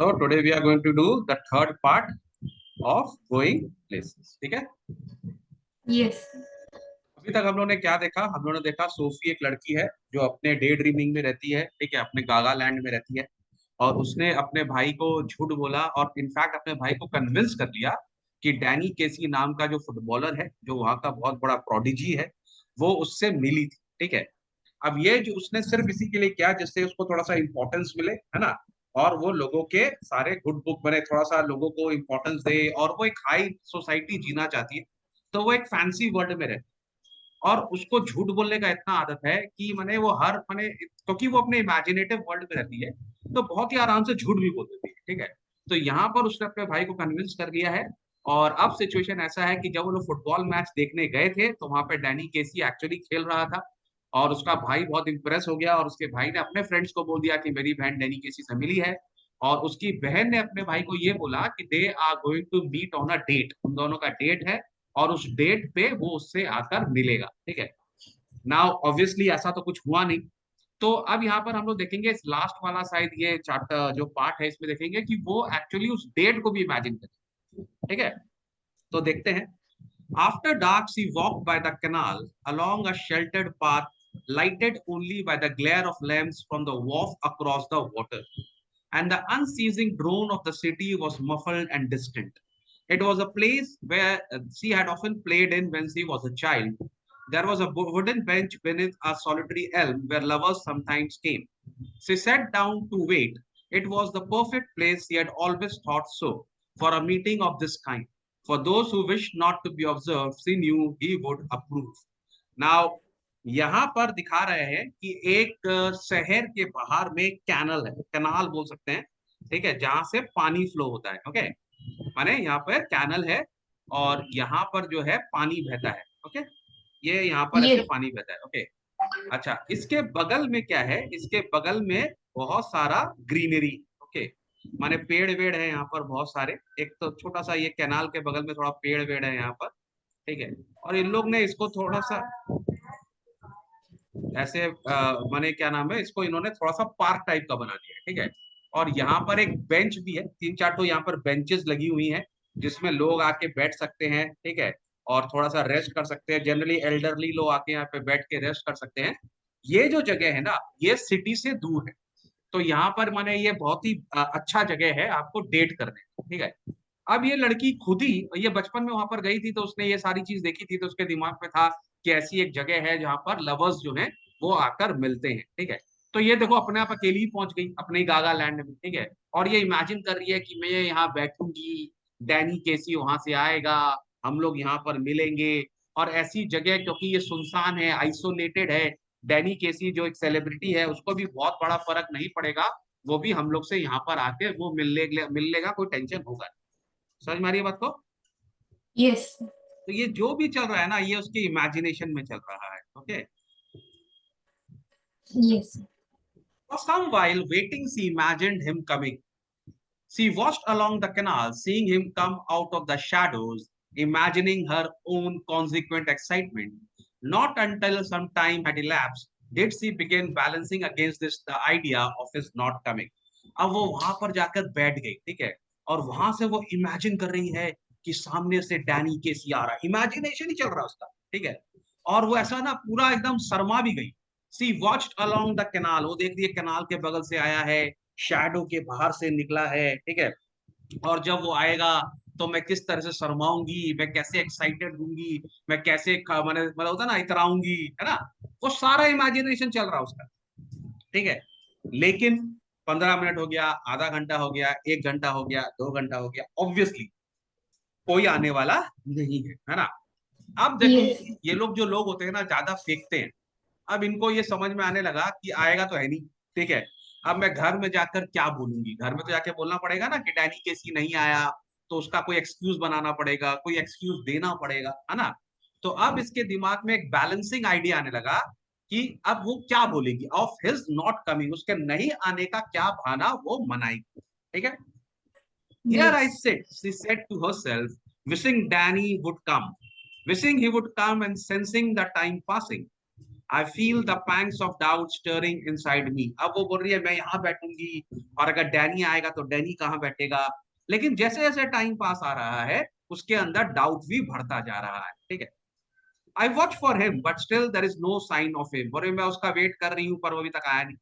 So today we are going to do the third part of going places. ठीक है। Yes. अभी तक हम लोगों ने क्या देखा? हम लोगों ने देखा सोफी एक लड़की है जो अपने डे ड्रीमिंग में रहती है, ठीक है, अपने गागा लैंड में रहती है। और उसने अपने भाई को झूठ बोला और इनफैक्ट अपने भाई को कन्विंस कर लिया कि डैनी केसी नाम का जो फुटबॉलर है, जो वहाँ का बहुत बड़ा प्रोडिजी है, वो उससे मिली थी। ठीक है। अब ये जो उसने सिर्फ इसी के लिए किया जिससे उसको थोड़ा सा इंपॉर्टेंस मिले, है ना, और वो लोगों के सारे गुड बुक बने, थोड़ा सा लोगों को इंपॉर्टेंस दे, और वो एक हाई सोसाइटी जीना चाहती है। तो वो एक फैंसी वर्ल्ड में रहती है और उसको झूठ बोलने का इतना आदत है कि मैंने वो हर मैंने क्योंकि वो अपने इमेजिनेटिव वर्ल्ड में रहती है, तो बहुत ही आराम से झूठ भी बोल देती है। ठीक है। तो यहाँ पर उसने अपने भाई को कन्विंस कर लिया है। और अब सिचुएशन ऐसा है कि जब वो लोग फुटबॉल मैच देखने गए थे तो वहां पे डैनी केसी एक्चुअली खेल रहा था। और उसका भाई बहुत इंप्रेस हो गया और उसके भाई ने अपने फ्रेंड्स को बोल दिया कि मेरी बहन डैनी केसी से मिली है। और उसकी बहन ने अपने भाई को ये बोला कि they are going to meet on a date, उन दोनों का डेट है और उस डेट पे वो उससे आकर मिलेगा। ठीक है। नाउ ऑब्वियसली ऐसा तो कुछ हुआ नहीं। तो अब यहाँ पर हम लोग देखेंगे लास्ट वाला साइड, ये चार्ट जो पार्ट है इसमें देखेंगे कि वो एक्चुअली उस डेट को भी इमेजिन करें। ठीक है। तो देखते हैं। After dark, she walked by the canal along a sheltered path lighted only by the glare of lamps from the wharf across the water. And the unceasing drone of the city was muffled and distant. It was a place where she had often played in when she was a child. There was a wooden bench beneath a solitary elm where lovers sometimes came. She sat down to wait. It was the perfect place, she had always thought so, for a meeting of this kind. For those who wished not to be observed, she knew he would approve. Now, यहाँ पर दिखा रहे हैं कि एक शहर के बाहर में कैनल है, कैनाल बोल सकते हैं। ठीक है, जहां से पानी फ्लो होता है। ओके, माने यहाँ पर कैनल है और यहाँ पर जो है पानी बहता है। ओके, ये यहाँ पर ये ऐसे पानी बहता है। ओके, अच्छा, इसके बगल में क्या है? इसके बगल में बहुत सारा ग्रीनरी। ओके, माने पेड़ वेड़ है यहाँ पर बहुत सारे। एक तो छोटा सा ये कैनाल के बगल में थोड़ा पेड़ वेड़ है यहाँ पर। ठीक है। और इन लोग ने इसको थोड़ा सा ऐसे माने क्या नाम है, इसको इन्होंने थोड़ा सा पार्क टाइप का बना दिया है। ठीक है। और यहाँ पर एक बेंच भी है, तीन चार तो यहाँ पर बेंचेस लगी हुई हैं जिसमें लोग आके बैठ सकते हैं। ठीक है। और थोड़ा सा रेस्ट कर सकते हैं, जनरली एल्डरली लोग आके यहाँ पे बैठ के रेस्ट कर सकते हैं। ये जो जगह है ना, ये सिटी से दूर है। तो यहाँ पर माने ये बहुत ही अच्छा जगह है आपको डेट करने का। ठीक है। अब ये लड़की खुद ही, ये बचपन में वहां पर गई थी तो उसने ये सारी चीज देखी थी, तो उसके दिमाग में था कि ऐसी एक जगह है जहां पर लवर्स जो हैं वो आकर मिलते हैं। ठीक है। तो ये देखो अपने आप अकेली ही पहुंच गई अपने ही गागा लैंड में। ठीक है। और ये इमेजिन कर रही है कि मैं यहाँ बैठूंगी, डैनी केसी वहां से आएगा, हम लोग यहाँ पर मिलेंगे। और ऐसी जगह, क्योंकि ये सुनसान है, आइसोलेटेड है, डैनी केसी जो एक सेलिब्रिटी है उसको भी बहुत बड़ा फर्क नहीं पड़ेगा, वो भी हम लोग से यहाँ पर आके वो मिल लेगा, कोई टेंशन होगा नहीं। समझ में आ रही है बात को? यस। तो ये जो भी चल रहा है ना, ये उसके इमेजिनेशन में चल रहा है। Okay. Yes. For some while waiting, she imagined him coming. She watched along the canal, seeing him come out of the shadows, imagining her own consequent excitement. Not until some time had elapsed did she begin balancing against this the idea of his not coming. अब वो वहां पर जाकर बैठ गई। ठीक है। और वहां से वो इमेजिन कर रही है कि सामने से डैनी केसी आ रहा है, इमेजिनेशन ही चल रहा है उसका। ठीक है। और वो ऐसा ना पूरा एकदम शर्मा भी गई। सी वॉच्ड अलोंग द कैनाल, वो देख रही है कैनाल के बगल से आया है, शैडो के बाहर से निकला है। ठीक है। और जब वो आएगा तो मैं किस तरह से शर्माऊंगी, मैं कैसे एक्साइटेड होंगी, मैं कैसे मैंने मतलब होता ना इतराऊंगी, है ना। वो सारा इमेजिनेशन चल रहा है उसका। ठीक है। लेकिन 15 मिनट हो गया, आधा घंटा हो गया, 1 घंटा हो गया, 2 घंटा हो गया, ऑब्वियसली कोई आने वाला नहीं है ना। अब देखो, यस। ये लोग जो लोग होते हैं ना ज्यादा फेंकते हैं। अब इनको ये समझ में आने लगा कि आएगा तो है नहीं। ठीक है। अब मैं घर में जाकर क्या बोलूंगी? घर में तो जाके बोलना पड़ेगा ना कि डैनी केसी नहीं आया, तो उसका कोई एक्सक्यूज बनाना पड़ेगा, कोई एक्सक्यूज देना पड़ेगा, है ना। तो अब इसके दिमाग में एक बैलेंसिंग आइडिया आने लगा कि अब वो क्या बोलेगी ऑफ हिज नॉट कमिंग, उसके नहीं आने का क्या बहाना वो बनाएगी। ठीक है। Here yes. I sit, she said to herself, wishing Danny would come, wishing he would come and sensing the time passing. I feel the pangs of doubt stirring inside me. अब वो बोल रही है मैं यहाँ बैठूंगी, और अगर डैनी आएगा तो डैनी कहाँ बैठेगा। लेकिन जैसे जैसे टाइम पास आ रहा है, उसके अंदर डाउट भी बढ़ता जा रहा है, ठीक है। I watch for him but still there is no sign of him. बोले मैं उसका वेट कर रही हूँ पर वो अभी तक आया नहीं।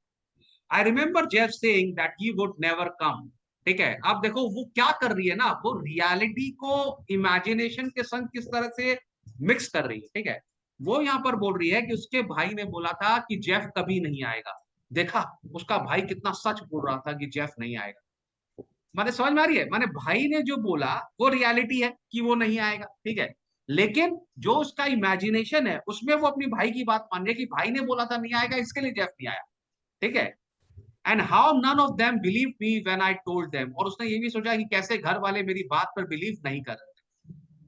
I remember Jeff saying that he would never come. ठीक है, अब देखो वो क्या कर रही है ना, वो रियलिटी को इमेजिनेशन के संग किस तरह से मिक्स कर रही है, ठीक है। वो यहाँ पर बोल रही है कि उसके भाई ने बोला था कि जेफ कभी नहीं आएगा। देखा, उसका भाई कितना सच बोल रहा था कि जेफ नहीं आएगा। माने समझ में आ रही है, माने भाई ने जो बोला वो रियलिटी है कि वो नहीं आएगा, ठीक है। लेकिन जो उसका इमेजिनेशन है उसमें वो अपनी भाई की बात मान रही है कि भाई ने बोला था नहीं आएगा, इसके लिए जेफ नहीं आया, ठीक है। And how none of them believe me when I told them. और उसने ये भी सोचा कि कैसे घर वाले मेरी बात पर बिलीव नहीं कर रहे।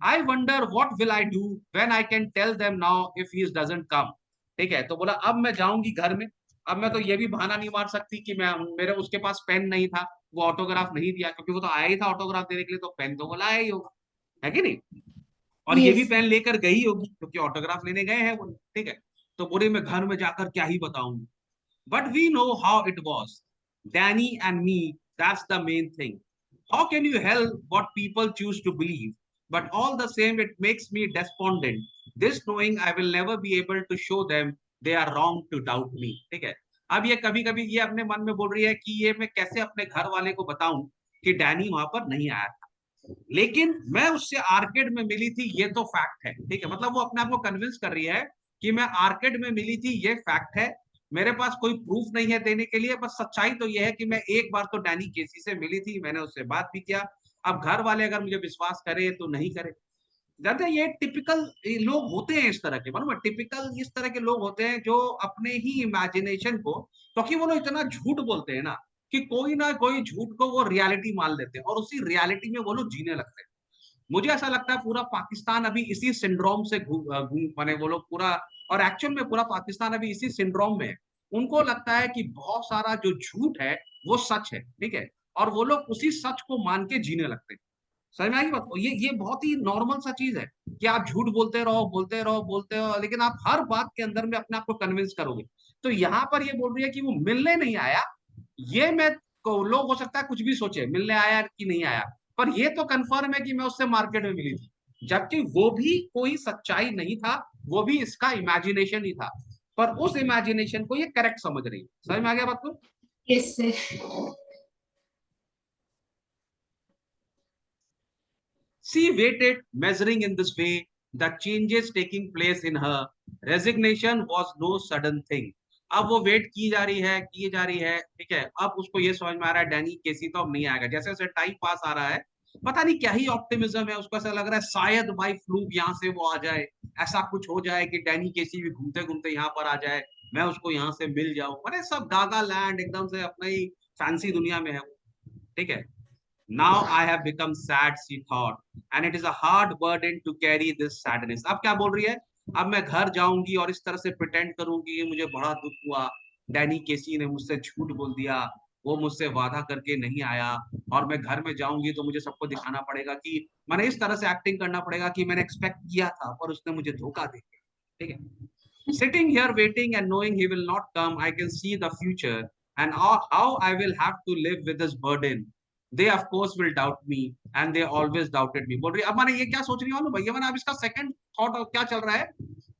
I wonder what will I do when I can tell them now if he doesn't come. ठीक है, तो बोला अब मैं जाऊंगी घर में। अब मैं तो ये भी बहाना नहीं मार सकती कि मैं, मेरे उसके पास पेन नहीं था, वो ऑटोग्राफ नहीं दिया, क्योंकि वो तो आया ही था ऑटोग्राफ देने के लिए, तो पेन तो वो लाया ही होगा, है कि नहीं। और ये भी Yes. पेन लेकर गई होगी क्योंकि ऑटोग्राफ लेने गए हैं वो, ठीक है। तो बोले मैं घर में जाकर क्या ही बताऊंगी। But we know how it was. Danny and me, that's the main thing. How can you help what people choose to believe? But all the same, it makes me despondent. This knowing I will never be able to show them they are wrong to doubt me. ठीक है, अब ये कभी कभी ये अपने मन में बोल रही है कि ये मैं कैसे अपने घर वाले को बताऊं कि डैनी वहां पर नहीं आया था। लेकिन मैं उससे आर्केड में मिली थी, ये तो फैक्ट है, ठीक है। मतलब वो अपने आप को कन्विंस कर रही है कि मैं आर्केड में मिली थी, ये फैक्ट है। मेरे पास कोई प्रूफ नहीं है देने के लिए, बस सच्चाई तो ये है कि मैं एक बार तो डैनी केसी से मिली थी, मैंने उससे बात भी किया। अब घर वाले अगर मुझे विश्वास करे तो नहीं करे। जानते हैं, ये टिपिकल लोग होते हैं इस तरह के, मालूम है, टिपिकल इस तरह के लोग होते हैं जो अपने ही इमेजिनेशन को, क्योंकि वो लोग इतना झूठ बोलते हैं ना कि कोई ना कोई झूठ को वो रियलिटी मान लेते हैं और उसी रियलिटी में वो लोग जीने लगते हैं। मुझे ऐसा लगता है पूरा पाकिस्तान अभी इसी सिंड्रोम से माने वो लोग पूरा, और एक्चुअल में पूरा पाकिस्तान अभी इसी सिंड्रोम में है। उनको लगता है कि बहुत सारा जो झूठ है वो सच है, ठीक है, और वो लोग उसी सच को मान के जीने लगते हैं। समझ में आएगी बात को, ये बहुत ही नॉर्मल सा चीज है कि आप झूठ बोलते रहो बोलते रहो बोलते रहो, लेकिन आप हर बात के अंदर में अपने आप को कन्विंस करोगे। तो यहाँ पर ये बोल रही है कि वो मिलने नहीं आया। ये मैं को लोग हो सकता है कुछ भी सोचे मिलने आया कि नहीं आया, पर ये तो कंफर्म है कि मैं उससे मार्केट में मिली थी, जबकि वो भी कोई सच्चाई नहीं था, वो भी इसका इमेजिनेशन ही था। पर उस इमेजिनेशन को ये करेक्ट समझ रही है। समझ में आ गया बात को। Yes, sir. She waited, measuring in this way the changes taking place in her. Resignation was no sudden thing. अब वो वेट की जा रही है, की जा रही है, ठीक है। अब उसको ये समझ में आ रहा है डैनी केसी तो अब नहीं आएगा। जैसे जैसे टाइम पास आ रहा है, पता नहीं क्या ही ऑप्टिमिज्म है उसको, ऐसा लग रहा है शायद बाई फ्लूक यहाँ से वो आ जाए, ऐसा कुछ हो जाए कि डैनी केसी भी घूमते घूमते यहाँ पर आ जाए, मैं उसको यहाँ से मिल जाऊं। अरे सब गागा लैंड एकदम से अपना ही फैंसी दुनिया में है वो, ठीक है। Now I have become sad, she thought, and it is a hard burden to carry this sadness. अब क्या बोल रही है, अब मैं घर जाऊंगी और इस तरह से प्रिटेंड करूंगी कि मुझे बड़ा दुख हुआ, डैनी केसी ने मुझसे झूठ बोल दिया, वो मुझसे वादा करके नहीं आया, और मैं घर में जाऊंगी तो मुझे सबको दिखाना पड़ेगा कि मैंने इस तरह से एक्टिंग करना पड़ेगा कि मैंने एक्सपेक्ट किया था पर उसने मुझे धोखा दे दिया, ठीक है। Sitting here waiting and knowing he will not come, I can see the future and how I will have to live with this burden. They of course will doubt me and they always doubted me. बोल रही अब मैंने ये क्या सोच रही हूँ भैया, मैंने अब इसका सेकंड थॉट क्या चल रहा है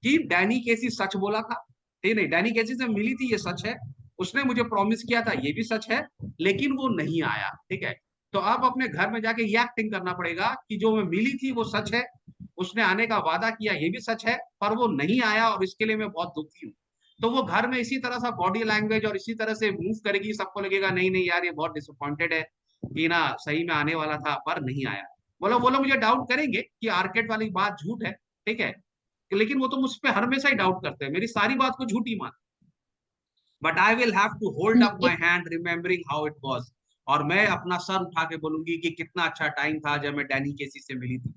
कि डैनी केसी सच बोला था, ठीक नहीं, डैनी केसी से मिली थी ये सच है, उसने मुझे प्रॉमिस किया था ये भी सच है, लेकिन वो नहीं आया, ठीक है। तो अब अपने घर में जाके ये एक्टिंग करना पड़ेगा कि जो मैं मिली थी वो सच है, उसने आने का वादा किया ये भी सच है, पर वो नहीं आया और इसके लिए मैं बहुत दुखी हूँ। तो वो घर में इसी तरह सा बॉडी लैंग्वेज और इसी तरह से मूव करेगी, सबको लगेगा नहीं नहीं यार ये बहुत डिसअपॉइंटेड है कि ना सही में आने वाला था पर नहीं आया। वो लोग मुझे डाउट करेंगे कि आर्केड वाली बात झूठ है, ठीक है, लेकिन वो तो मुझ पर हमेशा ही डाउट करते हैं, मेरी सारी बात को झूठी मान। But I will have to hold up my hand remembering how it was. और मैं अपना सर उठा के बोलूंगी कि कितना अच्छा टाइम था जब मैं डैनी केसी से मिली थी,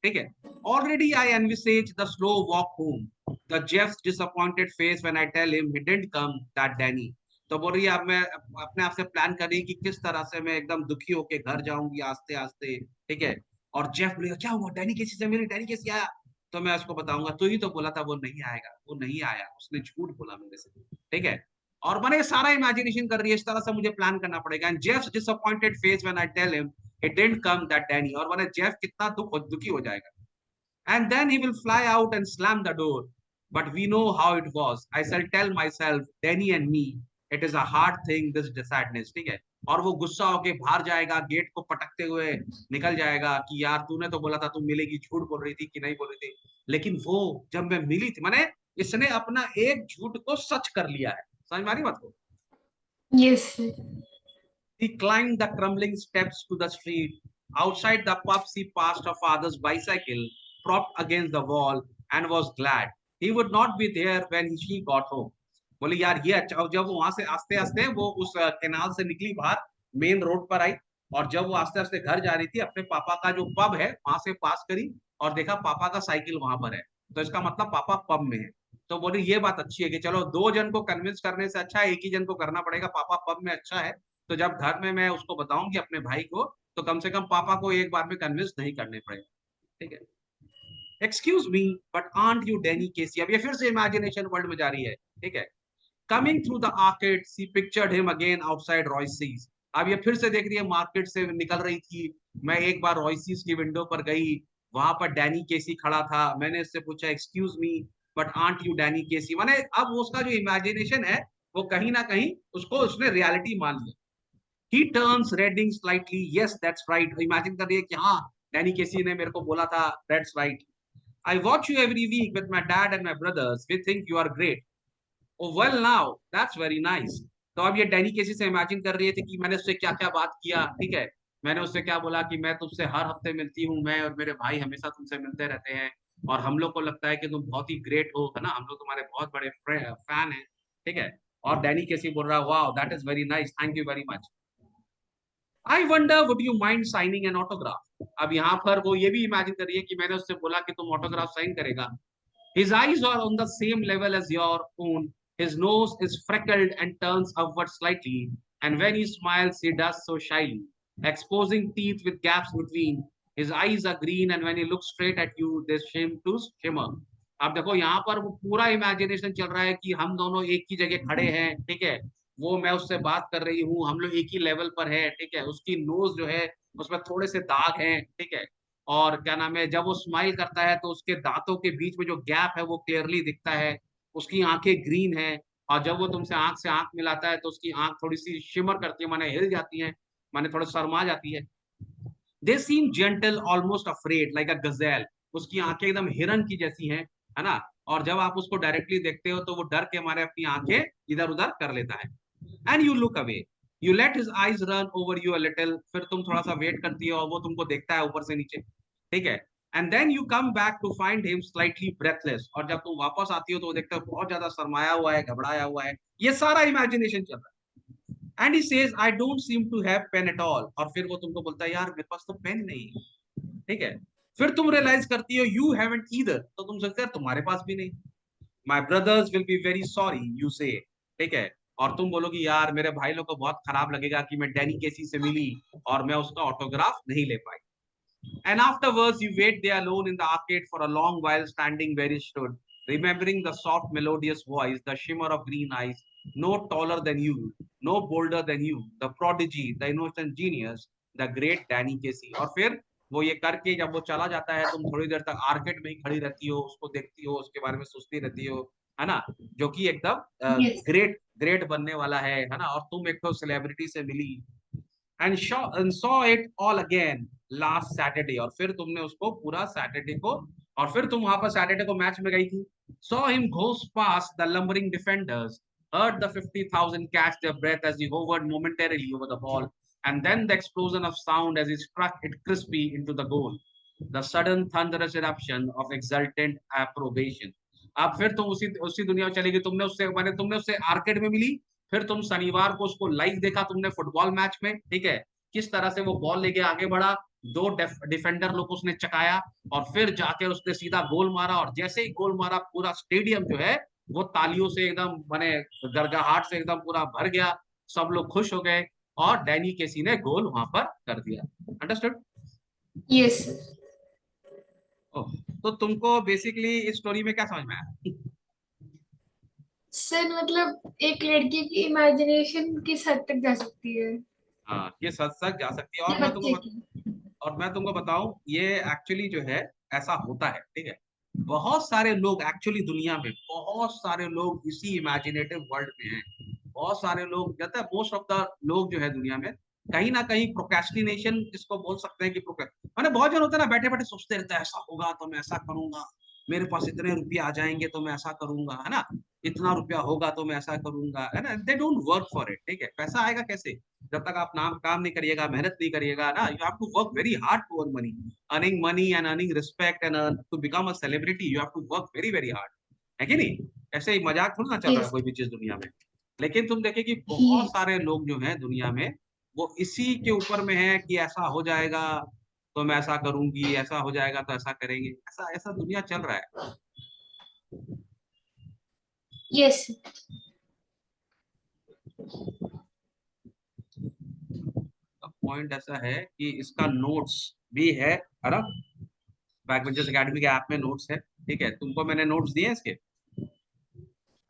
ठीक है। Already I envisage the slow walk home, the Jeff's disappointed face when I tell him he didn't come that Danny. तो बोल रही है अब मैं अपने आप से प्लान कर रही कि किस तरह से मैं एकदम दुखी होके घर जाऊंगी आस्ते आस्ते, ठीक है। और जेफ बोलेगा क्या हुआ, डैनी केसी से मिली, डैनी केसी आया, तो मैं उसको बताऊंगा तू ही तो बोला था वो नहीं आएगा, वो नहीं आया, उसने झूठ बोला मेरे से, ठीक है। और मैंने ये सारा इमेजिनेशन कर रही है, इस तरह से मुझे प्लान करना पड़ेगा। And Jeff's disappointed face when I tell him it didn't come that Danny, और मैंने जेफ कितना दुखी हो जाएगा। And then he will fly out and slam the door. But we know how it was. I shall tell myself, Danny and me, it is a hard thing, this sadness, ठीक है। और वो गुस्सा होके बाहर जाएगा, गेट को पटकते हुए निकल जाएगा कि यार तूने तो बोला था तू मिलेगी, झूठ बोल रही थी कि नहीं बोल रही थी। लेकिन वो जब मैं मिली थी, मैंने इसने अपना एक झूठ को सच कर लिया है। समझ में आ रही बात को? Yes, sir. He climbed the crumbling steps to the street. Outside the pub, she passed her father's bicycle propped against the wall and was glad he would not be there when she got home. बोले यार ये अच्छा। और जब वो वहां से आस्ते आस्ते वो उस कैनाल से निकली बाहर, मेन रोड पर आई, और जब वो आस्ते आस्ते घर जा रही थी, अपने पापा का जो पब है वहां से पास करी और देखा पापा का साइकिल वहां पर है, तो इसका मतलब पापा पब में है। तो बोले ये बात अच्छी है कि चलो दो जन को कन्विंस करने से अच्छा है एक ही जन को करना पड़ेगा, पापा पब में अच्छा है। तो जब घर में मैं उसको बताऊंगी अपने भाई को, तो कम से कम पापा को एक बार में कन्विंस नहीं करने पड़ेगा, ठीक है। Excuse me but aren't you Danny Casey, अब ये फिर से इमेजिनेशन वर्ल्ड में जा रही है, ठीक है। Coming through the arcade see pictured him again outside Roycey's. अब ये फिर से देख रही है, मार्केट से निकल रही थी, मैं एक बार रॉयसीज की विंडो पर गई, वहां पर डैनी केसी खड़ा था, मैंने उससे पूछा excuse me but aren't you Danny Casey. माने अब उसका जो इमेजिनेशन है वो कहीं ना कहीं उसको उसने रियलिटी मान लिया। He turns reding slightly. Yes, that's right. Imagine कर रही है कि हाँ डैनी केसी ने मेरे को बोला था, that's right. I watch you every week with my dad and my brothers. We think you are great. Oh well now, that's very nice. तो अब ये डैनी केसी से इमेजिन कर रही थी कि मैंने उससे क्या क्या बात किया, ठीक है। मैंने उससे क्या बोला कि मैं तुमसे हर हफ्ते मिलती हूँ, मैं और मेरे भाई हमेशा तुमसे मिलते रहते हैं, और हम लोग को लगता है कि तुम बहुत ही ग्रेट हो, है ना, हम लोग तुम्हारे बहुत बड़े फैन हैं, ठीक है। और डैनी केसी बोल रहा है वाह that is very nice, thank you very much. I wonder would you mind signing an autograph. अब यहाँ पर वो ये भी इमेजिन करिए कि मैंने उससे बोला कि तुम ऑटोग्राफ साइन करेगा। His eyes are on the same level as your own. His nose is freckled and turns upward slightly, and when he smiles, he does so shyly, exposing teeth with gaps between. His eyes are green, and when he looks straight at you, they seem to shimmer. अब देखो यहाँ पर वो पूरा imagination चल रहा है कि हम दोनों एक ही जगह खड़े हैं, ठीक है। वो मैं उससे बात कर रही हूँ, हम लोग एक ही लेवल पर है, ठीक है। उसकी नोज जो है उसमें थोड़े से दाग हैं, ठीक है। और क्या नाम है, जब वो स्माइल करता है तो उसके दांतों के बीच में जो गैप है वो क्लियरली दिखता है। उसकी आंखें ग्रीन है, और जब वो तुमसे आंख से आंख मिलाता है तो उसकी आंख थोड़ी सी शिमर करती है, माने हिल जाती है, माने थोड़ा शर्मा जाती है। They seem gentle almost afraid like a gazelle. उसकी आंखें एकदम हिरन की जैसी हैं, है ना। और जब आप उसको डायरेक्टली देखते हो तो वो डर के मारे अपनी आंखें इधर उधर कर लेता है। And you look away, you let his eyes run over you a little, फिर तुम थोड़ा सा वेट करती हो और वो तुमको देखता है ऊपर से नीचे, ठीक है। And then you come back to find him slightly breathless, और जब तुम वापस आती हो तो वो देखते हो बहुत ज्यादा शर्माया हुआ है, घबराया हुआ है। ये सारा इमेजिनेशन चल रहा है। And he says I don't seem to have pain at all, और फिर वो तुमको बोलता है यार मेरे पास तो पेन नहीं है, ठीक है। फिर तुम रियलाइज करती हो यू हैवंट ईदर, तो तुम सोचते हो तुम्हारे पास भी नहीं। My brothers will be very sorry you say, ठीक है। और तुम बोलोगी यार मेरे भाई लोग को बहुत खराब लगेगा कि मैं डैनी केसी से मिली और मैं उसका ऑटोग्राफ नहीं ले पाई। And afterwards, you wait there alone in the arcade for a long while, standing where he stood, remembering the soft, melodious voice, the shimmer of green eyes, no taller than you, no bolder than you, the prodigy, the innocent genius, the great Danny Casey. और फिर वो ये करके जब वो चला जाता है, तुम थोड़ी देर तक आर्केड में ही खड़ी रहती हो, उसको देखती हो, उसके बारे में सोचती रहती हो, है ना। जो कि एकदम Yes. ग्रेट ग्रेट बनने वाला है ना। और तुम एक तो सेलिब्रिटी से मिली, and saw it all again last Saturday, और फिर तुमने उसको पूरा सैटरडे को, और फिर तुम वहां पर सैटरडे को मैच में गई थी। saw him goes past the lumbering defenders, heard the 50,000 catch their breath as he hovered momentarily over the ball, and then the explosion of sound as he struck it crispy into the goal, the sudden thunderous eruption of exultant approbation. अब फिर तुम उसी उसी दुनिया में चली गई, तुमने उससे मैंने तुमने उससे आर्केड में मिली, फिर तुम शनिवार को उसको लाइव देखा तुमने फुटबॉल मैच में, ठीक है। किस तरह से वो बॉल लेके आगे बढ़ा, दो डिफेंडर लोग उसने चकाया, और फिर जाके उसने सीधा गोल मारा, और जैसे ही गोल मारा पूरा स्टेडियम जो है वो तालियों से एकदम माने गरगहाट से एकदम पूरा भर गया, सब लोग खुश हो गए, और डैनी केसी ने गोल वहां पर कर दिया। अंडरस्टूड? Yes, sir. ओह, तो तुमको बेसिकली इस स्टोरी में क्या समझ में आया? सर मतलब एक लड़की की इमेजिनेशन किस हद तक जा सकती है, हाँ, ये सच सच जा सकती है। या बच्चे की। और मैं तुमको बताऊं, ये एक्चुअली जो है ऐसा होता है, ठीक है। बहुत सारे लोग एक्चुअली दुनिया में, बहुत सारे लोग इसी इमेजिनेटिव वर्ल्ड में हैं। बहुत सारे लोग, कहते हैं मोस्ट ऑफ द लोग जो है दुनिया में, कहीं ना कहीं प्रोक्रेस्टिनेशन इसको बोल सकते हैं कि माने बहुत जन होता है ना, बैठे बैठे सोचते रहता है ऐसा होगा तो मैं ऐसा करूंगा, मेरे पास इतने रुपये आ जाएंगे तो मैं ऐसा करूंगा, है ना, इतना रुपया होगा तो मैं ऐसा करूंगा, है ना। They don't work for it, ठीक है। पैसा आएगा कैसे? जब तक आप काम नहीं करिएगा, मेहनत नहीं करिएगा ना। You have to work very hard to earn money, earning money and earning respect and to become a celebrity, you have to work very very hard, है कि नहीं? ऐसे ही मजाक थोड़ा ना चल रहा है यस। कोई भी चीज दुनिया में। लेकिन तुम देखे कि बहुत यस। सारे लोग जो हैं दुनिया में, वो इसी के ऊपर में है कि ऐसा हो जाएगा तो मैं ऐसा करूंगी, ऐसा हो जाएगा तो ऐसा करेंगे, ऐसा ऐसा दुनिया चल रहा है। यस। पॉइंट ऐसा है कि इसका नोट्स भी है ना, बैकबेंचर्स एकेडमी के ऐप में नोट्स है, ठीक है। तुमको मैंने नोट्स दिए हैं इसके।